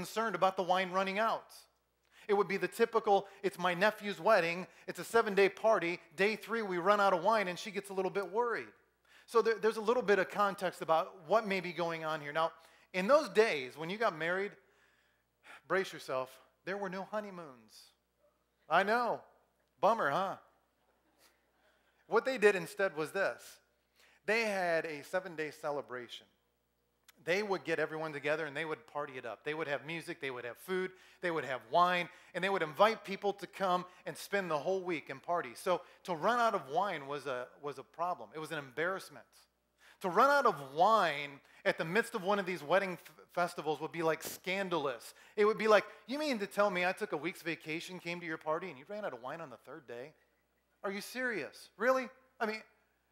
concerned about the wine running out. It would be the typical, it's my nephew's wedding, it's a 7-day party, day 3 we run out of wine, and she gets a little bit worried. So there's a little bit of context about what may be going on here. Now, in those days, when you got married, brace yourself, there were no honeymoons. I know. Bummer, huh? What they did instead was this. They had a 7-day celebration. They would get everyone together and they would party it up. They would have music, they would have food, they would have wine, and they would invite people to come and spend the whole week and party. So to run out of wine was a problem. It was an embarrassment. To run out of wine at the midst of one of these wedding festivals would be like scandalous. It would be like, you mean to tell me I took a week's vacation, came to your party, and you ran out of wine on the 3rd day? Are you serious? Really? I mean,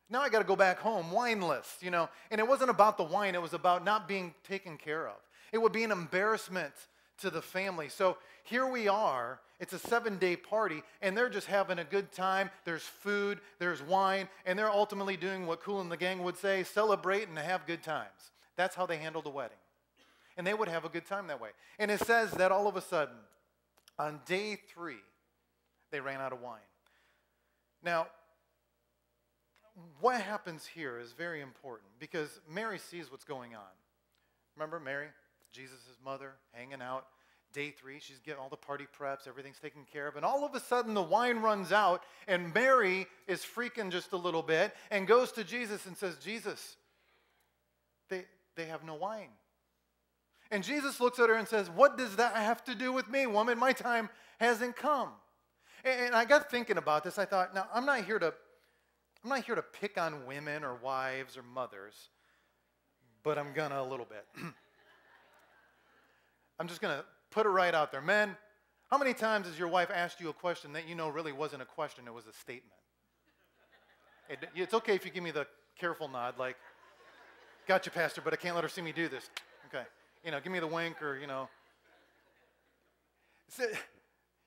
now I got to go back home wineless, you know. And it wasn't about the wine. It was about not being taken care of. It would be an embarrassment to the family. So here we are. It's a 7-day party, and they're just having a good time. There's food, there's wine, and they're ultimately doing what Kool and the Gang would say, celebrate and have good times. That's how they handled the wedding. And they would have a good time that way. And it says that all of a sudden, on day 3, they ran out of wine. Now, what happens here is very important because Mary sees what's going on. Remember Mary, Jesus' mother, hanging out. Day 3, she's getting all the party preps, everything's taken care of, and all of a sudden the wine runs out, and Mary is freaking just a little bit and goes to Jesus and says, Jesus, they have no wine. And Jesus looks at her and says, what does that have to do with me, woman? My time hasn't come. And I got thinking about this. I thought, now, I'm not here to pick on women or wives or mothers, but I'm gonna a little bit. I'm just gonna put it right out there. Men, how many times has your wife asked you a question that you know really wasn't a question, it was a statement? It's okay if you give me the careful nod, like, got you, Pastor, but I can't let her see me do this. Okay, you know, give me the wink or, you know.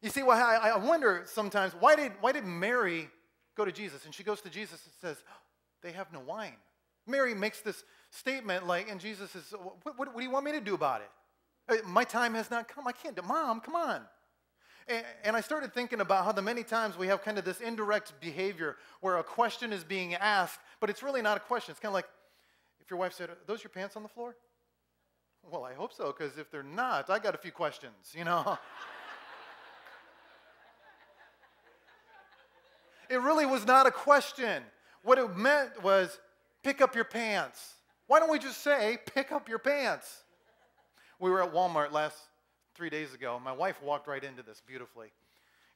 You see, well, I wonder sometimes, why did Mary go to Jesus? And she goes to Jesus and says, oh, they have no wine. Mary makes this statement like, and Jesus says, what do you want me to do about it? My time has not come. I can't do, Mom, come on. And I started thinking about how the many times we have kind of this indirect behavior where a question is being asked, but it's really not a question. It's kind of like if your wife said, are those your pants on the floor? Well, I hope so, because if they're not, I got a few questions, you know. It really was not a question. What it meant was, pick up your pants. Why don't we just say, pick up your pants? We were at Walmart 3 days ago. My wife walked right into this beautifully.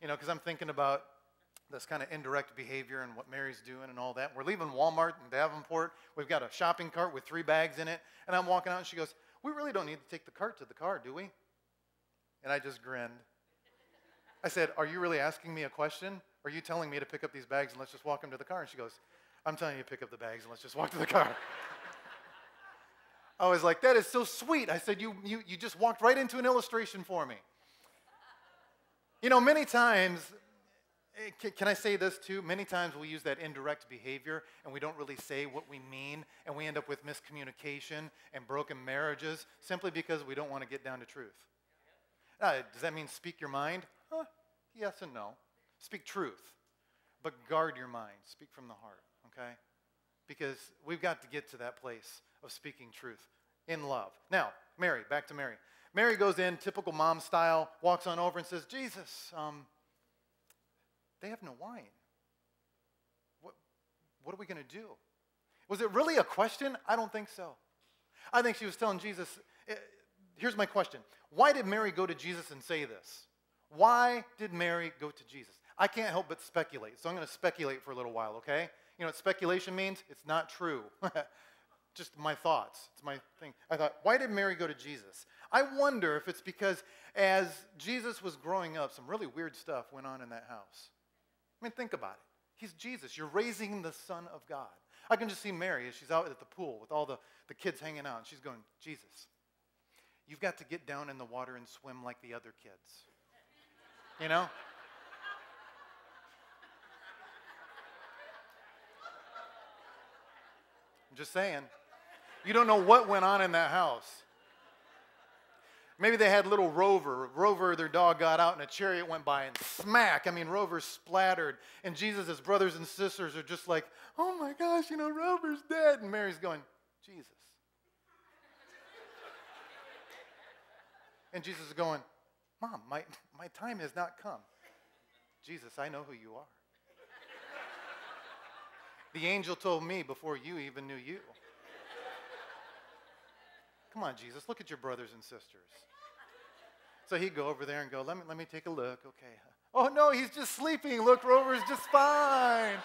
You know, because I'm thinking about this kind of indirect behavior and what Mary's doing and all that. We're leaving Walmart in Davenport. We've got a shopping cart with 3 bags in it. And I'm walking out and she goes, we really don't need to take the cart to the car, do we? And I just grinned. I said, are you really asking me a question? Or are you telling me to pick up these bags and let's just walk them to the car? And she goes, I'm telling you to pick up the bags and let's just walk to the car. I was like, that is so sweet. I said, you just walked right into an illustration for me. You know, many times, can I say this too? Many times we use that indirect behavior and we don't really say what we mean and we end up with miscommunication and broken marriages simply because we don't want to get down to truth. Does that mean speak your mind? Yes and no. Speak truth, but guard your mind. Speak from the heart, okay? Because we've got to get to that place of speaking truth in love. Now, Mary, back to Mary. Mary goes in, typical mom style, walks on over and says, Jesus, they have no wine. What are we going to do? Was it really a question? I don't think so. I think she was telling Jesus, here's my question. Why did Mary go to Jesus and say this? Why did Mary go to Jesus? I can't help but speculate, so I'm going to speculate for a little while, okay? You know what speculation means? It's not true. Just my thoughts. It's my thing. I thought, why did Mary go to Jesus? I wonder if it's because as Jesus was growing up, some really weird stuff went on in that house. I mean, think about it. He's Jesus. You're raising the Son of God. I can just see Mary as she's out at the pool with all the kids hanging out, and she's going, Jesus, you've got to get down in the water and swim like the other kids. You know? I'm just saying. You don't know what went on in that house. Maybe they had little Rover. Rover, their dog, got out and a chariot went by and smack. I mean, Rover splattered. And Jesus' brothers and sisters are just like, oh my gosh, Rover's dead. And Mary's going, Jesus. And Jesus is going, Mom, my time has not come. Jesus, I know who you are. The angel told me before you even knew you. Come on, Jesus, look at your brothers and sisters. So he'd go over there and go, let me take a look. Okay. Oh, no, he's just sleeping. Look, Rover's just fine.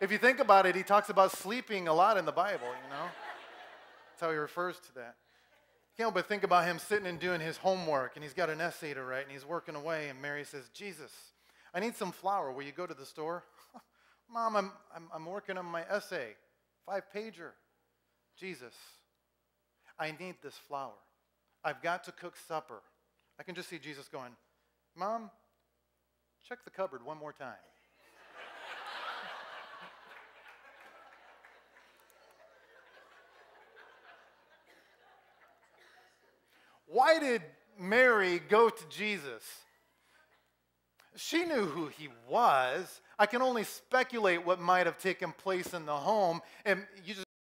If you think about it, he talks about sleeping a lot in the Bible, That's how he refers to that. You can't but think about him sitting and doing his homework, and he's got an essay to write, and he's working away, and Mary says, Jesus, I need some flour. Will you go to the store? Mom, I'm working on my essay, 5-pager. Jesus, I need this flour. I've got to cook supper. I can just see Jesus going, Mom, check the cupboard one more time. Why did Mary go to Jesus? She knew who he was. I can only speculate what might have taken place in the home. And you